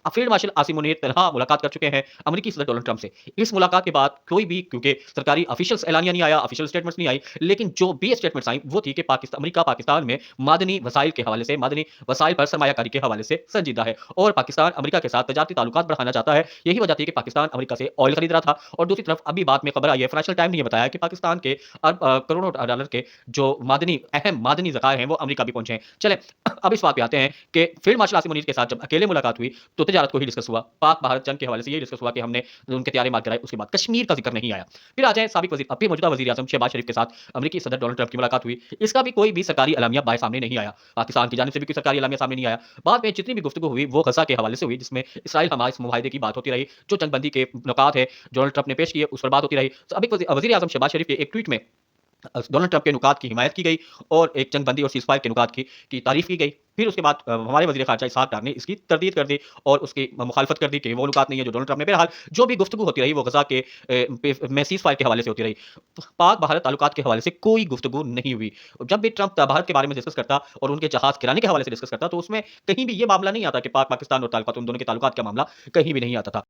Field marshal Asim Munir तनहा मुलाकात कर चुके हैं अमेरिकी सदर डोनाल्ड ट्रंप से। इस मुलाकात के बाद कोई भी, क्योंकि सरकारी ऑफिशियल्स एलानिया नहीं आया, ऑफिशियल स्टेटमेंट्स नहीं आई, लेकिन जो भी स्टेटमेंट्स आई वो थी कि अमेरिका पाकिस्तान में मादनी वसाइल के हवाले से, मादनी वसाइल पर सरमायाकारी के हवाले से संजीदा है और पाकिस्तान अमेरिका के साथ तजारती ताल्लुकात बढ़ाना चाहता है। यही वजह थी कि पाकिस्तान अमेरिका से ऑयल खरीद रहा था। और दूसरी तरफ अभी बाद में खबर आई है, फाइनेंशियल टाइम ने ये बताया कि पाकिस्तान के करोड़ों डॉलर के जो अहम मादनी ज़खायर हैं वो अमेरिका भी पहुंचे हैं। चले अब इस बात पे आते हैं कि फील्ड मार्शल आसिम मुनीर के साथ जब अकेले मुलाकात हुई तो तजारत को ही डिस्कस हुआ, पाक भारत जंग के हवाले से ये डिस्कस हुआ कि हमने उनके तैयारी मार कराए, उसके बाद कश्मीर का जिक्र नहीं आया। फिर आ जाए साबिक वजीर, अभी मौजूदा वजीर आजम शहबाज शरीफ के साथ अमेरिकी सदर डोनाल्ड ट्रंप की मुलाकात हुई, इसका भी कोई भी सरकारी एलामिया बाहर सामने नहीं आया, पाकिस्तान की जानिब से भी कोई सरकारी एलामिया सामने नहीं आया। बाद में जितनी भी गुफ्तगू हुई वो गजा के हवाले से हुई, जिसमें इसराइल हमास मुआहदे की बात होती रही, जो जंगबंदी के नुकात है डोनाल्ड ट्रंप ने पेश किए उस पर बात होती रही। साबिक वजीर आजम शहबाज शरीफ के एक ट्वीट में डोनाल्ड ट्रंप के नुकात की हिमायत की गई और एक जंगबंदी और सीज़फायर के नुकात की तारीफ की गई। फिर उसके बाद हमारे वज़ीर ख़ारजा इसहाक़ डार ने इसकी तरदीद कर दी और उसकी मुखालफत कर दी कि वो नुकात नहीं है जो डोनाल्ड ट्रंप ने। बहरहाल जो भी गुफ्तगू होती रही वो गज़ा के में सीज़फायर के हवाले से होती रही। पाक भारत ताल्लुकात के हवाले से कोई गुफ्तगू नहीं हुई। जब भी ट्रंप भारत के बारे में डिस्कस करता और उनके जहाज़ गिराने के हवाले से डिस्कस करता तो उसमें कहीं भी ये मामला नहीं आता कि पाक पाकिस्तान और ताल्लुकात, उन दोनों के ताल्लुकात का मामला कहीं भी नहीं आता था।